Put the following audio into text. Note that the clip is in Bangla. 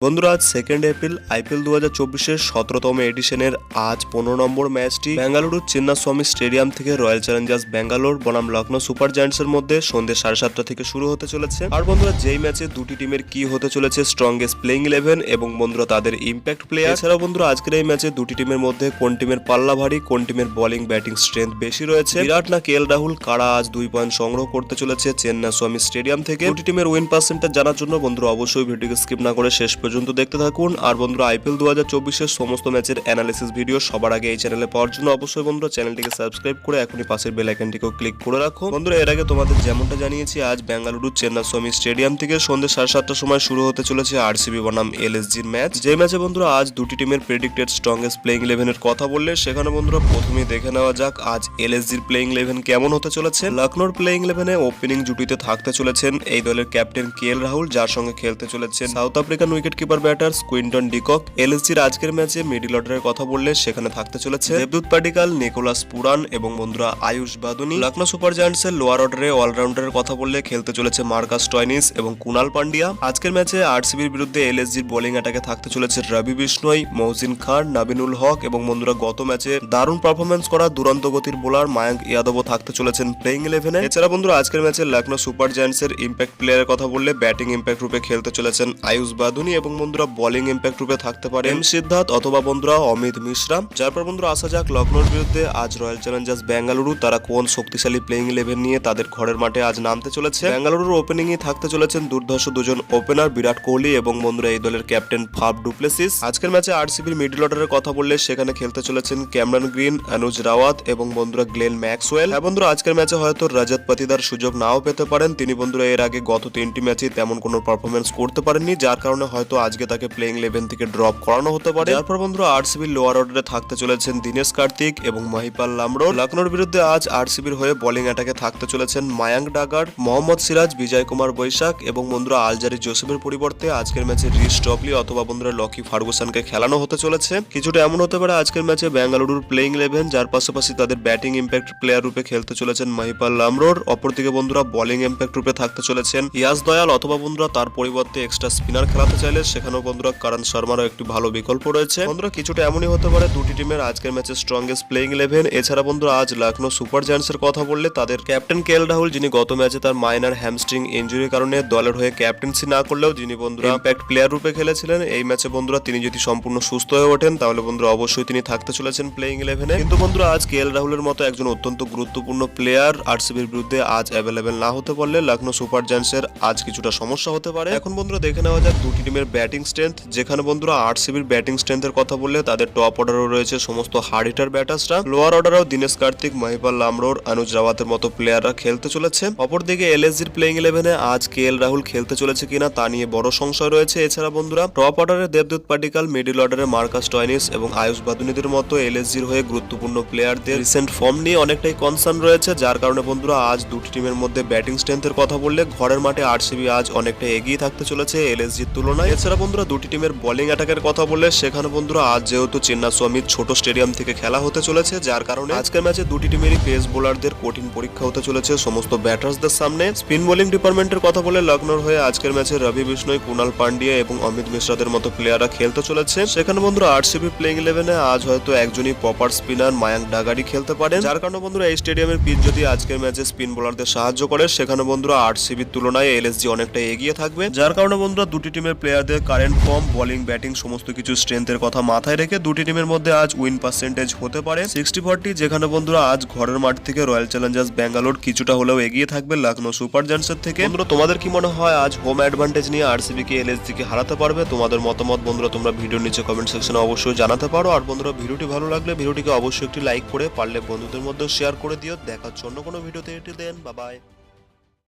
বন্ধুরা আজ 2 এপ্রিল আইপিএল 2024-এর 17তম এডিশনের আজ 15 নম্বর ম্যাচটি বেঙ্গালুরুর চিন্নাস্বামী স্টেডিয়াম থেকে রয়্যাল চ্যালেঞ্জার্স ব্যাঙ্গালোর বনাম লখনৌ সুপার জায়ান্টসের মধ্যে সন্ধ্যে 7:30 থেকে শুরু হতে চলেছে। আর বন্ধুরা যেই ম্যাচে দুটি টিমের কি হতে চলেছে স্ট্রংগেস্ট প্লেইং 11 এবং বন্ধুরা তাদের ইম্প্যাক্ট প্লেয়ার, এছাড়াও বন্ধুরা আজকের এই ম্যাচে দুটি টিমের মধ্যে কোন টিমের পাল্লা ভারী, কোন টিমের বোলিং ব্যাটিং স্ট্রেংথ বেশি রয়েছে, বিরাট না কেএল রাহুল, কারা আজ 2 পয়েন্ট সংগ্রহ করতে চলেছে চিন্নাস্বামী স্টেডিয়াম থেকে, দুটি টিমের উইন পার্সেন্টেজ জানার জন্য বন্ধুরা অবশ্যই ভিডিওকে স্কিপ না করে শেষ পর্যন্ত দেখতে থাকুন। আর বন্ধুরা আইপিএল 2024-এর সমস্ত ম্যাচের অ্যানালিসিস ভিডিও সবার আগে এই চ্যানেলে পাওয়ার জন্য অবশ্যই বন্ধুরা চ্যানেলটিকে সাবস্ক্রাইব করে এখনই পাশের বেল আইকনটিকেও ক্লিক করে রাখো। বন্ধুরা এর আগে তোমাদের যেমনটা জানিয়েছি আজ বেঙ্গালুরু চিন্নাস্বামী স্টেডিয়াম থেকে সন্ধ্যে 7:30টার সময় শুরু হতে চলেছে আরসিবি বনাম এলএসজির ম্যাচ। যে ম্যাচে বন্ধুরা আজ দুটি টিমের প্রেডিক্টেড স্ট্রংগেস্ট প্লেইং 11 এর কথা বললে সেখানে বন্ধুরা প্রথমেই দেখে নেওয়া যাক আজ এলএসজির প্লেইং 11 কেমন হতে চলেছে। লখনৌর প্লেইং 11-এ ওপেনিং জুটিতে থাকতে চলেছেন এই দলের ক্যাপ্টেন কেএল রাহুল, যার সঙ্গে খেলতে চলেছেন South African wicket keeper batter Quinton de Kock. এলএসজির আজকের ম্যাচে মিডল অর্ডারের কথা বললে সেখানে থাকতে চলেছে দেবদূত পাডিকাল, নিকোলাস পুরান এবং বন্ধুরা আয়ুষ বাদুনি। লখনৌ সুপার জায়ান্টসের লোয়ার অর্ডারে অলরাউন্ডারের কথা বললে খেলতে চলেছে মার্কাস স্টয়নিস এবং কুনাল পান্ডিয়া। আজকের ম্যাচে আরসিবির বিরুদ্ধে এলএসজির বোলিং অ্যাটাকে থাকতে চলেছে রবি বিষ্ণই, মহসিন খান, নাবিনুল হক এবং বন্ধুরা গত ম্যাচে দারুণ পারফরমেন্স করা দুরন্ত গতির বোলার মায়াঙ্ক ইয়াদবও থাকতে চলেছেন প্লেইং 11-এ। এছাড়া বন্ধুরা আজকের ম্যাচে লখনৌ সুপার জায়ান্টসের ইম্প্যাক্ট প্লেয়ারের কথা বললে ব্যাটিং ইম্প্যাক্ট রূপে খেলতে চলেছেন আয়ুষ বাদুনি এবং বন্ধুরা বোলিং ইম্প্যাক্ট রূপে থাকতে পারে এম সিদ্ধার্থ অথবা বন্ধুরা অমিত মিশ্রা। যার পর বন্ধুরা আসা যাক লখনৌর বিরুদ্ধে আজ রয়্যাল চ্যালেঞ্জার্স বেঙ্গালুরু তারা কোন শক্তিশালী প্লেইং 11 নিয়ে তাদের ঘরের মাঠে আজ নামতে চলেছে। বেঙ্গালুরুর ওপেনিং এ থাকতে চলেছেন দুর্ধর্ষ দুজন ওপেনার বিরাট কোহলি এবং বন্ধুরা এই দলের ক্যাপ্টেন ফাফ ডুপ্লেসিস। আজকের ম্যাচে আরসিবির মিডল অর্ডারের কথা বললে সেখানে খেলতে চলেছেন ক্যামেরন গ্রিন, অনুজ রাওয়াত এবং বন্ধুরা গ্লেন ম্যাক্সওয়েল। বন্ধুরা আজকের ম্যাচে হয়তো রজত পাতিদার সুযোগ নাও পেতে পারেন, তিনি বন্ধুরা এর আগে গত 3টি ম্যাচে তেমন কোনো পারফরমেন্স করতে পারেননি, যার কারণে হয়তো আজকে তাকে প্লেইং 11 থেকে ড্রপ করানো হতে পারে। তারপর বন্ধুরা আরসিবির লোয়ার অর্ডারে থাকতে চলেছেন দিনেশ কার্তিক এবং মহিপাল লামরো। লখনৌর বিরুদ্ধে আজ আরসিবির হয়ে বোলিং অ্যাটাকে থাকতে চলেছেন মায়াঙ্ক ডাগার, মোহাম্মদ সিরাজ, বিজয় কুমার বৈশাখ এবং বন্ধুরা আলজারি জোসেফের পরিবর্তে আজকের ম্যাচে রিস টপলি অথবা বন্ধুরা লকি ফার্গুসনকে খেলানো হতে চলেছে। কিছুটা এমন হতে পারে আজকের ম্যাচে বেঙ্গালুরুর প্লেইং 11, যার পাশাপাশি তাদের ব্যাটিং ইম্প্যাক্ট প্লেয়ার রূপে খেলতে চলেছেন মহিপাল লামরোর। অপরদিকে বন্ধুরা বোলিং ইম্প্যাক্ট রূপে থাকতে চলেছেন ইয়াস দয়াল অথবা বন্ধুরা তার পরিবর্তে এক্সট্রা স্পিনার খেলাতে চাইলে সেখানেও বন্ধুরা করণ শর্মারও একটি ভালো বিকল্প রয়েছে। বন্ধুরা কিছুটা এমনই হতে পারে দুটি টিমের আজকের ম্যাচে স্ট্রংগেস্ট প্লেইং 11। এছাড়া বন্ধুরা আজ লখনৌ সুপার জায়ান্টসের কথা বললে তাদের ক্যাপ্টেন কেএল রাহুল, যিনি গত ম্যাচে তার মাইনার হ্যামস্ট্রিং ইনজুরির কারণে দলের হয়ে ক্যাপ্টেন্সি না করলেও যিনি বন্ধুরা ইম্প্যাক্ট প্লেয়ার রূপে খেলেছিলেন, এই ম্যাচে বন্ধুরা তিনি যদি সম্পূর্ণ সুস্থ হয়ে ওঠেন তাহলে বন্ধুরা অবশ্যই তিনি থাকতে চলেছেন প্লেইং 11-এ। কিন্তু বন্ধুরা আজ কেএল রাহুলের মতো একজন অত্যন্ত গুরুত্বপূর্ণ প্লেয়ার আরসিবির বিরুদ্ধে আজ অ্যাভেলেবেল না হতে পারলে লখনৌ সুপার জায়ান্টসের আজ কিছুটা সমস্যা হতে পারে। এখন বন্ধুরা দেখে নেওয়া যাক দুটি টিমের ব্যাটিং স্ট্রেংথ, যেখানে বন্ধুরা আরসিবির ব্যাটিং স্ট্রেংথের কথা বললে তাদের টপ অর্ডারও রয়েছে সমস্ত হার্ড হিটার ব্যাটার্সরা, লোয়ার অর্ডারেও দিনেশ কার্তিক, মহিপাল লামরোর, অনুজ রাওয়াতের মতো প্লেয়াররা খেলতে চলেছে। অপরদিকে এলএসজির প্লেইং 11-এ আজ কেএল রাহুল খেলতে চলেছে কিনা তা নিয়ে বড় সংশয় রয়েছে। এছাড়া বন্ধুরা টপ অর্ডারে দেবদূত পাডিকাল, মিডল অর্ডারে মার্কাস স্টয়নিস এবং আয়ুষ বাদুনিদের মতো এলএসজির হয়ে গুরুত্বপূর্ণ প্লেয়ারদের রিসেন্ট ফর্ম নিয়ে অনেকটাই কনসার্ন রয়েছে, যার কারণে বন্ধুরা আজ দুটি টিমের মধ্যে ব্যাটিং স্ট্রেংথের কথা বললে ঘরের মাঠে আরসিবি আজ অনেকটা এগিয়ে থাকতে চলেছে এলএসজির তুলনায়। এছাড়া বন্ধুরা দুটি টিমের বোলিং অ্যাটাকের কথা বললে সেখানে বন্ধুরা আজ যেহেতু চিন্নাস্বামীর ছোট স্টেডিয়াম থেকে খেলা হতে চলেছে, যার কারণে আজকের ম্যাচে দুটি টিমেরই পেস বোলারদের কঠিন পরীক্ষা হতে চলেছে সমস্ত ব্যাটার্সদের সামনে। স্পিন বোলিং ডিপার্টমেন্টের কথা বলে লখনৌর হয়ে আজকের ম্যাচে রবি বিষ্ণই, কুনাল পান্ডিয়া এবং অমিত মিশ্রাদের মতো প্লেয়াররা খেলতে চলেছে। সেখানে বন্ধুরা আরসিবি প্লেইং 11-এ আজ হয়তো একজনই প্রপার স্পিনার মায়াঙ্ক ডাগারি খেলতে পারেন, যার কারণে বন্ধুরা এই স্টেডিয়ামের পিচ যদি আজকের ম্যাচে স্পিন বোলারদের সাহায্য করে সেখানে বন্ধুরা আরসিবির তুলনায় এলএসজি অনেকটা এগিয়ে থাকবে, যার কারণে বন্ধুরা দুটি টিমের প্লেয়ারদের কারেন্ট ফর্ম, বোলিং, ব্যাটিং সমস্ত কিছু স্ট্রেংথের কথা মাথায় রেখে দুটি টিমের মধ্যে আজ উইন পার্সেন্টেজ হতে পারে 60-40, যেখানে বন্ধুরা আজ ঘরের মাঠ থেকে রয়্যাল চ্যালেঞ্জার্স ব্যাঙ্গালোর কিছুটা হলেও এগিয়ে থাকবে লখনৌ সুপার জায়ান্টসের থেকে। বন্ধুরা তোমাদের কি মনে হয় আজ হোম অ্যাডভান্টেজ নিয়ে আরসিবি কে এলএসজি কে হারাতে পারবে? তোমাদের মতামত বন্ধুরা তোমরা ভিডিওর নিচে কমেন্ট সেকশনে অবশ্যই জানাতে পারো। আর বন্ধুরা ভিডিওটি ভালো লাগলে ভিডিওটিকে অবশ্যই একটি লাইক করে পারলে বন্ধুদের মধ্যে শেয়ার করে দিও। দেখার জন্য কোনো ভিডিওতে এটি দেন, বাই বাই।